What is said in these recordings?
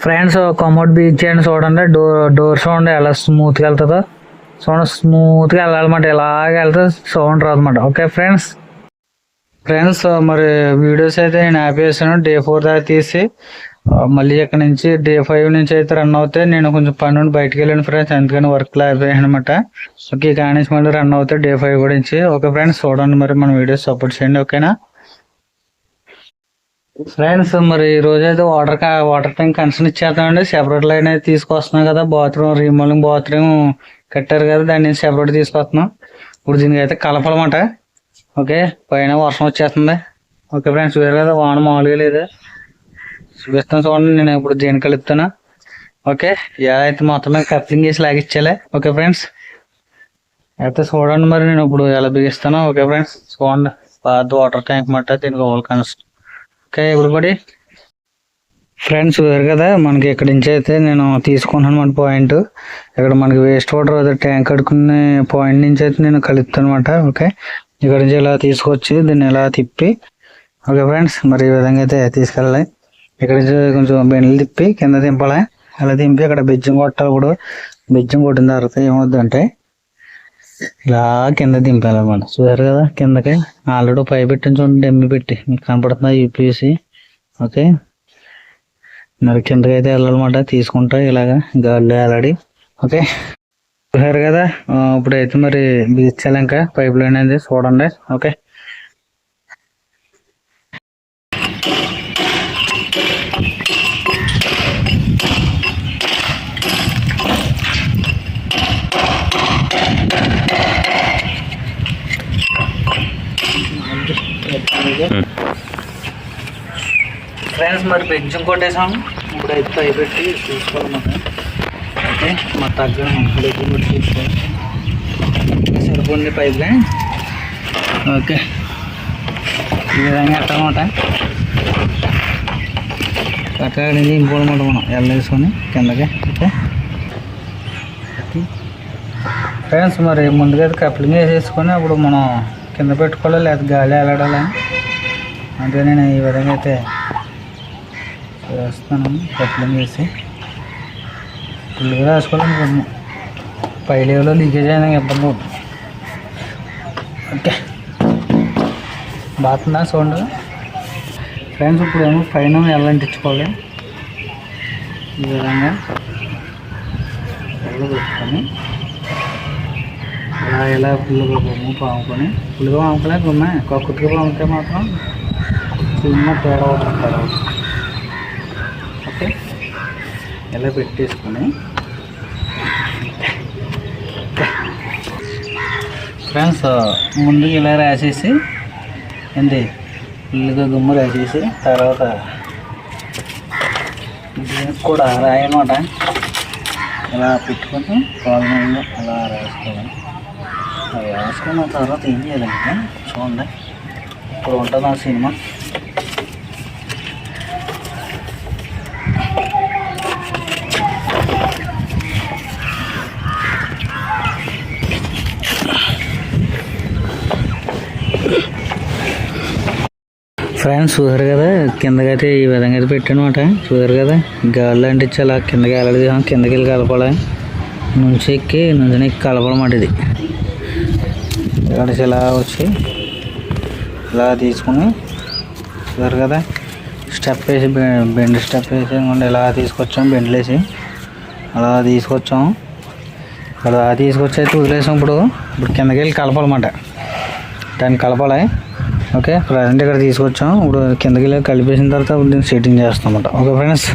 Friends commode beach చేయండి చూడండి. Door sound ఎలా స్మూత్గా వెళ్తుందో చూడండి. స్మూత్గా వెళ్ళాలన్నమాట. ఇలాగ వెళ్తే సౌండ్ రాదన్నమాట. Okay friends. మరి వీడియోస్ అయితే నేను ఆపేసాను. డే 4 దాకా తీసి మళ్ళీ ఇక్కడ నుంచి డే 5 నుంచి అయితే రన్ అవుతాయి. నేను కొంచెం పని నుండి బయటకు వెళ్ళాను ఫ్రెండ్స్, అందుకని వర్క్లో అయిపోయాను అనమాట. ఓకే, కానీ నుంచి మళ్ళీ రన్ అవుతాయి డే 5 గురించి. ఓకే ఫ్రెండ్స్, చూడండి మరి మన వీడియోస్ సపోర్ట్ చేయండి. ఓకేనా ఫ్రెండ్స్, మరి ఈ రోజు అయితే వాటర్ ట్యాంక్ కన్సర్న్ ఇచ్చేస్తామండి. సెపరేట్ లైన్ అయితే తీసుకొస్తున్నాం కదా. బాత్రూమ్ రీమోడలింగ్ బాత్రూమ్ కట్టారు కదా, దాన్ని నేను సెపరేట్ తీసుకొస్తున్నాం. ఇప్పుడు దీనికి అయితే కలపాలన్నమాట. ఓకే, పైన వర్షం వచ్చేస్తుంది. ఓకే ఫ్రెండ్స్, చూసారు కదా వాన మామూలుగా లేదు. చూపిస్తాను చూడండి నేను ఇప్పుడు దేని కలుపుతాను. ఓకే, ఎలా అయితే మొత్తం కప్లింగ్ చేసి లాగిచ్చాలి. ఓకే ఫ్రెండ్స్, అయితే చూడండి మరి నేను ఇప్పుడు ఎలా బిగిస్తాను. ఓకే ఫ్రెండ్స్, చూడండి పాత వాటర్ ట్యాంక్ మాట. దీనికి over connection. Okay everybody friends, చూసారు కదా మనకి ఇక్కడి నుంచి అయితే నేను తీసుకున్నాను అనమాట పాయింట్. ఇక్కడ మనకి వేస్ట్ వాటర్ అదే ట్యాంక్ కడుక్కునే పాయింట్ నుంచి అయితే నేను కలుపుతాను అనమాట. ఓకే, ఇక్కడ నుంచి ఇలా తీసుకొచ్చి దీన్ని ఇలా తిప్పి, ఓకే ఫ్రెండ్స్, మరి ఈ విధంగా అయితే తీసుకెళ్ళాలి. ఇక్కడ నుంచి కొంచెం బెండ్లు తిప్పి కింద దింపాలి. అలా దింపి అక్కడ బెజ్జింగ్ కొట్టాలి. ఇప్పుడు బెజ్జింగ్ కొట్టిన తర్వాత ఏమవుద్దంటే ఇలా కింద దింపాలన్నమాట. చూసారు కదా కిందకి ఆల్రెడీ పై పెట్టిన చూడండి, డెమ్మి పెట్టి మీకు కనపడుతుంది యూపీసీ. ఓకే, మరి కిందకి అయితే వెళ్ళాలన్నమాట తీసుకుంటా ఇలాగా గాల్లో వెళ్ళాడి. ఓకే, చూసారు కదా ఇప్పుడైతే మరి బిగించాలి ఇంకా పైప్ లైన్ అనేది చూడండి. ఓకే, ఫ్రెండ్స్ మరి బెంచింగ్ కొట్టేసాము. ఇప్పుడైతే పై పెట్టి చూసుకోవాలన్నమాట. ఓకే, మా తగ్గ బెంచింగ్ కొట్టి చూసుకోవాలి. సరిపోయింది పైప్ లైన్. ఓకే, ఈ విధంగా ఎట్టాలన్నమాట. అక్కడ నుంచి ఇంకోనమాట మనం వెళ్ళేసుకొని కిందకి. ఓకే ఫ్రెండ్స్, మరి ముందుగా అయితే కప్లింగ్ వేసేసుకొని అప్పుడు మనం కింద పెట్టుకోవాలి, లేదా గాలి వెళ్ళడాలని. అంటే నేను ఈ విధంగా అయితే వేస్తాను. కప్లింగ్ వేసి ఫుల్గా రాసుకోవాలి. పై లెవెల్లో లీకేజ్ అయినా ఇబ్బంది అవుతుంది. ఓకే, బాగుందా చూడండి ఫ్రెండ్స్. ఇప్పుడు ఏమో పైన ఎల్లంటించుకోవాలి. ఈ విధంగా ఎల్ల పెట్టుకొని ఇలా ఫుల్గా బొమ్మ పాముకొని ఫుల్గా పాముకునే బొమ్మ కొద్దిగా పాముతే మాత్రం చిన్న తేడా అవుతుంది. ఓకే, ఇలా పెట్టేసుకొని ఫ్రెండ్స్ ముందుకు ఇలా రాసేసి ఏంటి ఫుల్గా గుమ్మ రాసేసి తర్వాత దీనికి కూడా రాయనమాట. ఇలా పెట్టుకొని కాలు మీద అలా రాసుకోవాలి. అవి రాసుకున్న తర్వాత ఏం చేయాలంటే చూడండి, ఇప్పుడు ఉంటుంది ఆ సినిమా. ఫ్రెండ్స్ చూసారు కదా కిందకైతే ఈ విధంగా అయితే పెట్టానమాట. చూసారు కదా గాల్లో అంటే చాలా కిందకి వెళ్ళదు, కిందకి వెళ్ళి కలపాలి. నుంచి ఎక్కి కలపాలన్నమాట. ఇది ఇక్కడ ఇలా వచ్చి ఇలా తీసుకుని చూసారు కదా స్టెప్ వేసి బెండ్ స్టెప్ వేసి ఇలా తీసుకొచ్చాం. బెండ్లు వేసి అలా తీసుకొచ్చాం. అలా తీసుకొచ్చి అయితే వదిలేసాం. ఇప్పుడు కిందకి వెళ్ళి కలపాలన్నమాట. దాన్ని కలపాలి. ఓకే, ప్రజెంట్ ఇక్కడ తీసుకొచ్చాం. ఇప్పుడు కిందకి వెళ్ళి కలిపేసిన తర్వాత దీన్ని సెట్టింగ్ చేస్తాం అన్నమాట. ఓకే ఫ్రెండ్స్,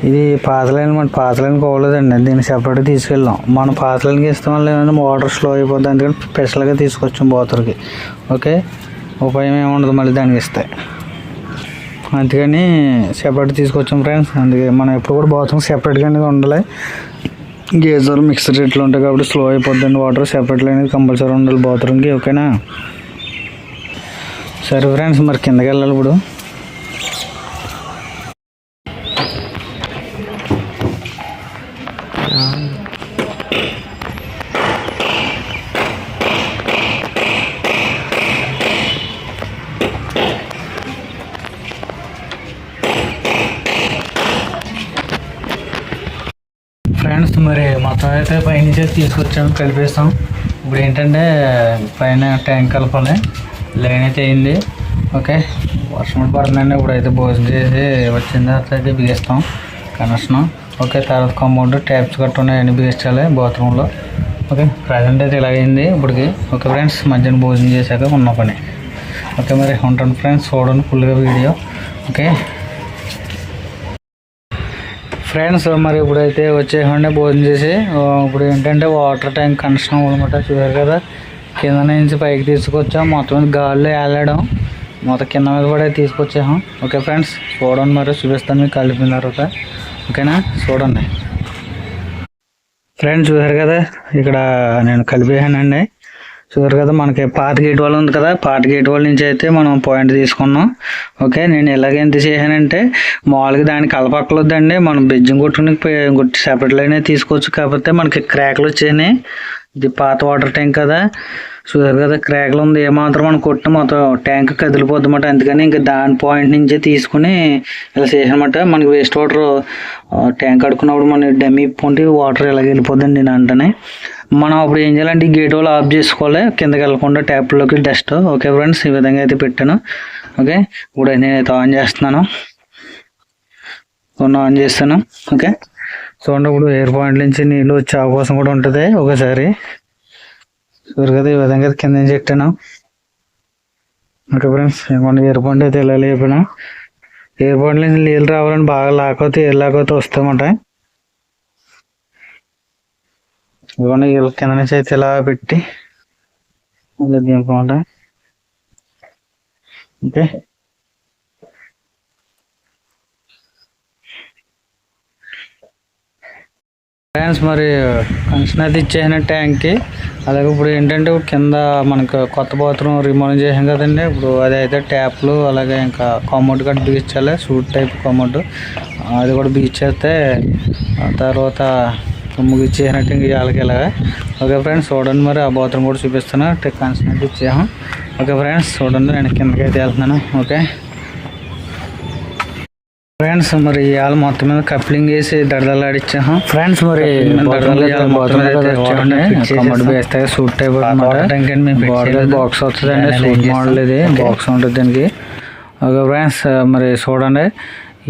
ఇది పాత లైన్ అనమాట. పాత లైన్ పోలేదండి, దీన్ని సెపరేట్గా తీసుకెళ్ళాం. మనం పాత లైన్కి ఇస్తాం వల్ల ఏమైనా వాటర్ స్లో అయిపోద్ది, అందుకని స్పెషల్గా తీసుకొచ్చాం బాత్రూమ్కి. ఓకే, ఉపాయం ఏముండదు మళ్ళీ దానికి ఇస్తే, అందుకని సెపరేట్ తీసుకొచ్చాం ఫ్రెండ్స్. అందుకే మనం ఎప్పుడు కూడా బాత్రూమ్ సెపరేట్గా ఉండాలి. గేజర్ మిక్సర్ రేట్లు ఉంటాయి కాబట్టి స్లో అయిపోద్దండి వాటర్. సెపరేట్ అనేది కంపల్సరీ ఉండాలి బాత్రూమ్కి. ఓకేనా, సరే ఫ్రెండ్స్, మరి కిందకి వెళ్ళాలి ఇప్పుడు. ఫ్రెండ్స్ మరి మొత్తం అయితే పైనుంచి తీసుకొచ్చాము కలిపేస్తాం. ఇప్పుడు ఏంటంటే పైన ట్యాంక్ కలపాలి. లైన్ అయితే అయింది. ఓకే, వర్షం పడుతుందండి. ఇప్పుడైతే భోజనం చేసి వచ్చింది అట్లయితే బిగిస్తాం కనెక్షన్. ఓకే, తర్వాత కాంపౌండ్ ట్యాప్స్ కట్ట ఉన్నాయని బిగించాలి బాత్రూంలో. ఓకే, ప్రజెంట్ అయితే ఇలాగైంది ఇప్పటికి. ఓకే ఫ్రెండ్స్, మధ్యాహ్నం భోజనం చేశాక ఉన్న పని. ఓకే మరి ఉంటాను ఫ్రెండ్స్, చూడండి ఫుల్గా వీడియో. ఓకే ఫ్రెండ్స్, మరి ఇప్పుడైతే వచ్చేయండి భోజనం చేసి. ఇప్పుడు ఏంటంటే వాటర్ ట్యాంక్ కనెక్షన్ అనమాట. చూసారు కదా, కింద నుంచి పైకి తీసుకొచ్చాం. మొత్తం గాల్లో వేలాడాం, మొత్తం కింద మీద పడే తీసుకొచ్చాము. ఓకే ఫ్రెండ్స్, చూడండి మరి చూపిస్తాను మీకు కలిపిన తర్వాత. ఓకేనా, చూడండి ఫ్రెండ్స్. చూసారు కదా, ఇక్కడ నేను కలిపేసానండి. చూసారు కదా, మనకి పాత గేట్ వాల్ ఉంది కదా, పాత గేట్ వాల్ నుంచి అయితే మనం పాయింట్ తీసుకున్నాం. ఓకే, నేను ఎలాగెంత చేశానంటే మామూలుగా దానికి కలపక్కలొద్దండి, మనం బెజ్జింగ్ కొట్టుకుని సెపరేట్ లైన్ తీసుకోవచ్చు. కాకపోతే మనకి క్రాక్లు వచ్చాయి. ఇది పాత వాటర్ ట్యాంక్ కదా, చూసారు కదా క్రాక్లు ఉంది. ఏమాత్రం మనం కొట్టిన మొత్తం ట్యాంక్ కదిలిపోద్ది అన్నమాట. అందుకని ఇంకా దాని పాయింట్ నుంచే తీసుకుని ఇలా చేసానమాట. మనకి వేస్ట్ వాటర్ ట్యాంక్ కడుక్కున్నప్పుడు మన డమ్మీ పొంటి వాటర్ ఇలాగ వెళ్ళిపోద్దండి నేను అంటనే. మనం అప్పుడు ఏం చేయాలంటే ఈ గేట్ వాళ్ళు ఆఫ్ చేసుకోవాలి, కిందకి వెళ్ళకుండా ట్యాప్లోకి డస్ట్. ఓకే ఫ్రెండ్స్, ఈ విధంగా అయితే పెట్టాను. ఓకే, ఇప్పుడు నేనైతే ఆన్ చేస్తున్నాను. ఆన్ చేస్తాను. ఓకే, చూడండి ఇప్పుడు ఎయిర్ పాయింట్ నుంచి నీళ్ళు వచ్చే అవకాశం కూడా ఉంటుంది ఒకసారి. చూసారు కదా, ఈ విధంగా కింద నుంచి పెట్టాను. ఓకే ఫ్రెండ్స్, ఏమన్నా ఎయిర్ పాయింట్ అయితే ఇలా లేపాను. ఎయిర్ పాయింట్ నుంచి నీళ్ళు రావాలని బాగా లాకపోతే ఎయిర్ లాకపోతే వస్తామంట. ఇవన్నీ కింద నుంచి అయితే ఇలా పెట్టి దింపమాట. ఓకే, ఫ్రెండ్స్ మరి కనెక్షన్ అయితే ఇచ్చేసిన ట్యాంక్కి. అలాగే ఇప్పుడు ఏంటంటే కింద మనకు కొత్త బాత్రూమ్ రిమూవ్ చేసాం కదండి. ఇప్పుడు అది అయితే ట్యాప్లు అలాగే ఇంకా కామౌంట్ కూడా బిగించాలి, సూట్ టైప్ కామౌంట్. అది కూడా బిగించేస్తే తర్వాత ముగిచ్చేసినట్టు ఇంక వాళ్ళకి ఇలాగా. ఓకే ఫ్రెండ్స్, చూడండి మరి ఆ బాత్రూమ్ కూడా చూపిస్తాను. కనెక్షన్ అయితే ఇచ్చాము. ఓకే ఫ్రెండ్స్, చూడండి నేను కిందకి అయితే వెళ్తున్నాను. ఓకే ఫ్రెండ్స్, మరి ఇవాళ మొత్తం మీద కప్లింగ్ వేసి దడదలాడిచ్చాము. ఫ్రెండ్స్ మరి వేస్తే సూట్ టైప్ బాక్స్ వస్తుందండి. సూట్ మోడల్ ఇది బాక్స్ ఉంటుంది దీనికి. ఓకే ఫ్రెండ్స్, మరి చూడండి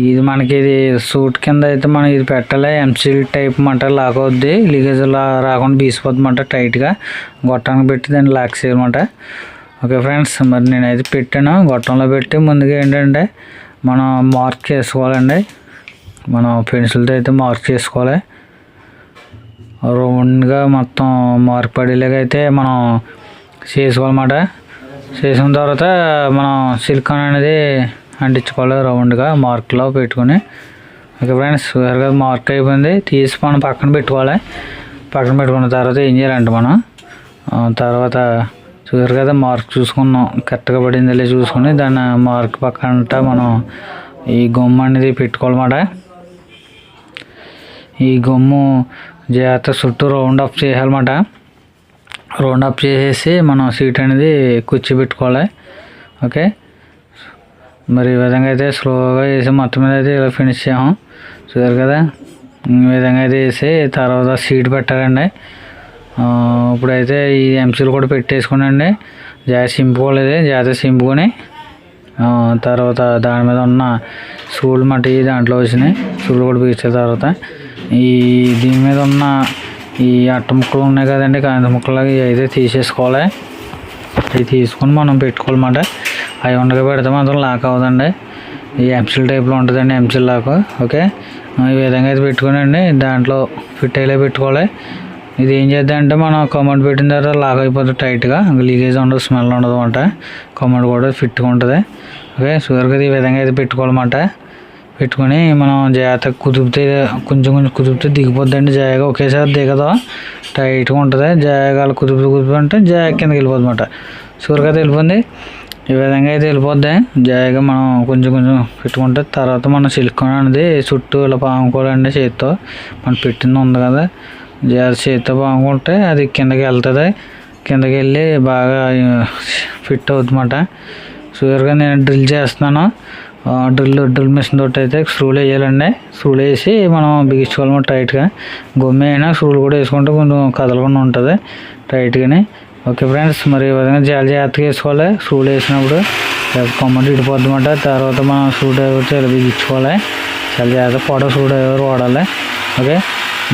ఇది మనకి ఇది సూట్ కింద అయితే మనం ఇది పెట్టాలి. ఎంసీల్ టైప్ మంట లాక్ అవుద్ది, లీకేజ్ రాకుండా బీసిపోద్ది మంట. టైట్గా గొట్టానికి పెట్టి దాన్ని లాక్ చేయాలన్నమాట. ఓకే ఫ్రెండ్స్, మరి నేనైతే పెట్టాను. గొట్టంలో పెట్టి ముందుగా ఏంటంటే మనం మార్క్ చేసుకోవాలండి. మనం పెన్సిల్తో అయితే మార్క్ చేసుకోవాలి. రౌండ్గా మొత్తం మార్క్ పడేలాగా అయితే మనం చేసుకోవాలన్నమాట. చేసిన తర్వాత మనం సిలికాన్ అనేది అంటించుకోవాలి రౌండ్గా మార్క్లో పెట్టుకుని. ఓకే ఫ్రెండ్స్, చూసారుగా మార్క్ అయిపోయింది. తీసి మనం పక్కన పెట్టుకోవాలి. పక్కన పెట్టుకున్న తర్వాత ఏం చేయాలంటే మనం తర్వాత చూసారు కదా మార్క్ చూసుకున్నాం కరెక్ట్గా పడింది లే చూసుకుని దాన్ని మార్క్ పక్కన మనం ఈ గమ్ము అనేది పెట్టుకోవాలన్నమాట. ఈ గమ్ము జాగ్రత్త చుట్టూ రౌండ్ అప్ చేయాలన్నమాట. రౌండ్ అప్ చేసేసి మనం సీట్ అనేది కూర్చోబెట్టుకోవాలి. ఓకే, మరి ఈ విధంగా అయితే స్లోగా వేసి మొత్తం మీద అయితే ఇలా ఫినిష్ చేసాము. చూసారు కదా, ఈ విధంగా అయితే వేసి తర్వాత సీట్ పెట్టాలండి. ఇప్పుడైతే ఈ ఎంసీలు కూడా పెట్టేసుకునండి. జాగ్రత్త సింపుకోలేదు, జాగ్రత్త సింపుకొని తర్వాత దాని మీద ఉన్న సూళ్ళు మట్టి దాంట్లో వచ్చినాయి. సూళ్ళు కూడా పీల్చిన తర్వాత ఈ దీని మీద ఉన్న ఈ అట్ట ముక్కలు ఉన్నాయి కదండి, కాంతి ముక్కలు, ఇవి అయితే తీసేసుకోవాలి. అవి తీసుకొని మనం పెట్టుకోవాలన్నమాట. అవి ఉండగా పెడితే మాత్రం లాక్ అవ్వదండి. ఈ ఎంసీల్ టైప్లో ఉంటుందండి ఎంసీల్ లాక్. ఓకే, ఈ విధంగా అయితే పెట్టుకునండి. దాంట్లో ఫిట్ అయ్యేలా పెట్టుకోవాలి. ఇది ఏం చేద్దామంటే మనం కమాండ్ పెట్టిన తర్వాత లాక్ అయిపోతుంది టైట్గా. లీకేజ్ ఉండదు, స్మెల్ ఉండదు అన్నమాట. కమాండ్ కూడా ఫిట్గా ఉంటుంది. ఓకే, షుగర్గా ఈ విధంగా అయితే పెట్టుకోవాలన్నమాట. పెట్టుకొని మనం జాగ్రత్తగా కుదిపితే కొంచెం కుదిపితే దిగిపోద్దండి. జాయిగా ఒకేసారి దిగదు, టైట్గా ఉంటుంది. జాయిగా కుదిపి అంటే జాయి కిందకి వెళ్ళిపోద్ది అన్నమాట. షుగర్గా అయితే వెళ్ళిపోయింది. ఈ విధంగా అయితే వెళ్ళిపోద్ది. జాయిగా మనం కొంచెం పెట్టుకుంటే తర్వాత మనం సిలికాన్ అనేది చుట్టూ ఇలా పాముకోవాలండి చేతితో. మనం పెట్టింది ఉంది కదా, జాగ్రత్త చేతితో పాముకుంటే అది కిందకి వెళ్తుంది. కిందకి వెళ్ళి బాగా ఫిట్ అవుతుందన్నమాట. షుగర్గా నేను డ్రిల్ చేస్తున్నాను. డ్రిల్ మిషన్ తోటి అయితే స్క్రూలు వేయాలండి. స్క్రూలు వేసి మనం బిగించుకోవాలి టైట్గా. గొమ్మె అయినా స్క్రూలు కూడా వేసుకుంటే కొంచెం కదలకుండా ఉంటుంది టైట్గాని. ఓకే ఫ్రెండ్స్, మరి ఈ విధంగా జాగ్రత్తగా వేసుకోవాలి. స్క్రూలు వేసినప్పుడు కొమ్మటి ఇడిపోద్దన్నమాట. తర్వాత మనం స్క్రూ డ్రైవర్ చాలా బిగించుకోవాలి. చాలా జాగ్రత్త పొడవు స్క్రూ డ్రైవర్ వాడాలి. ఓకే,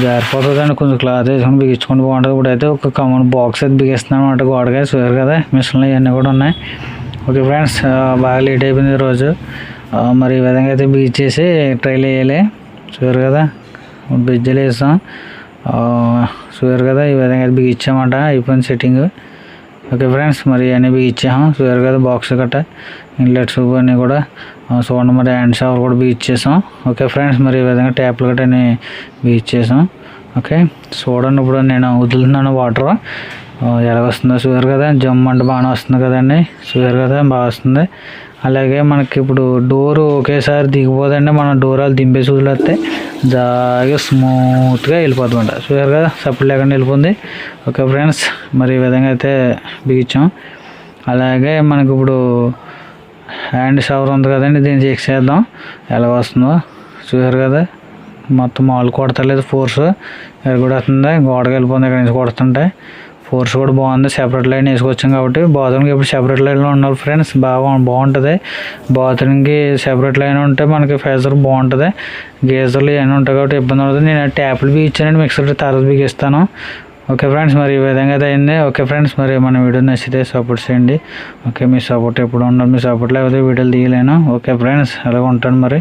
జారిపోతుందండి. కొంచెం క్లాత్ వేసుకొని బిగించుకుంటూ బాగుంటుంది. ఇప్పుడైతే ఒక కమన్ బాక్స్ అయితే బిగిస్తున్నాం అనమాట గోడగా. చూసారు కదా, మిషన్లు ఇవన్నీ కూడా ఉన్నాయి. ఓకే ఫ్రెండ్స్, బాగా లేట్ అయిపోయింది ఈరోజు. మరి ఈ విధంగా అయితే బిగించేసి ట్రైల్ వేయాలి. చూసారు కదా, బిజ్జలు వేస్తాం. చూసారు కదా, ఈ విధంగా అయితే బిగించామంట. అయిపోయింది సెట్టింగ్. ఓకే ఫ్రెండ్స్, మరి అన్నీ బిగించాము. చూసారు కదా, బాక్స్ గట్ట ఇన్లెట్స్ అన్నీ కూడా చూడండి. మరి హ్యాండ్ షవర్ కూడా బిగించేసాం. ఓకే ఫ్రెండ్స్, మరి ఈ విధంగా ట్యాప్లు గట్ట అన్నీ బిగించేసాం. ఓకే, చూడండి ఇప్పుడు నేను వదులుతున్నాను వాటర్ ఎలా వస్తుందో. చూసారు కదా, జమ్ అంటే బాగానే వస్తుంది కదండి. చూసారు కదా, బాగా వస్తుంది. అలాగే మనకి ఇప్పుడు డోరు ఒకేసారి దిగిపోదండి. మనం డోర్ వాళ్ళు దింపేసి వదిలేస్తే జాగా స్మూత్గా వెళ్ళిపోతుందంట. చూసారు కదా, సప్పుడు లేకుండా వెళ్ళిపోతుంది. ఓకే ఫ్రెండ్స్, మరి ఈ విధంగా అయితే బిగించాం. అలాగే మనకి ఇప్పుడు హ్యాండ్ షవర్ ఉంది కదండి, దీన్ని చెక్ చేద్దాం ఎలా వస్తుందో. చూసారు కదా, మొత్తం మాల్ కొడతలేదు, ఫోర్స్ ఎక్కడ కూడా వస్తుంది, గోడకి వెళ్ళిపోతుంది. ఇక్కడ నుంచి కొడుతుంటే ఫోర్స్ కూడా బాగుంది. సెపరేట్ లైన్ వేసుకొచ్చాం కాబట్టి బాత్రూమ్కి ఇప్పుడు సెపరేట్ లైన్లో ఉన్నారు ఫ్రెండ్స్. బాగుంటుంది. బాత్రూమ్కి సెపరేట్ లైన్ ఉంటే మనకి ఫెజర్ బాగుంటుంది. గేజర్లు ఇవన్నీ ఉంటాయి కాబట్టి ఇబ్బంది అవుతుంది. నేను ట్యాప్లు బిగించానండి, మిక్సర్ తర్వాత బిగిస్తాను. ఓకే ఫ్రెండ్స్, మరి ఈ విధంగా అయితే అయింది. ఓకే ఫ్రెండ్స్, మరి మన వీడియో నచ్చితే సపోర్ట్ చేయండి. ఓకే, మీ సపోర్ట్ ఎప్పుడు ఉండదు. మీ సపోర్ట్ లేకపోతే వీడియోలు తీయలేను. ఓకే ఫ్రెండ్స్, అలాగే ఉంటాను మరి.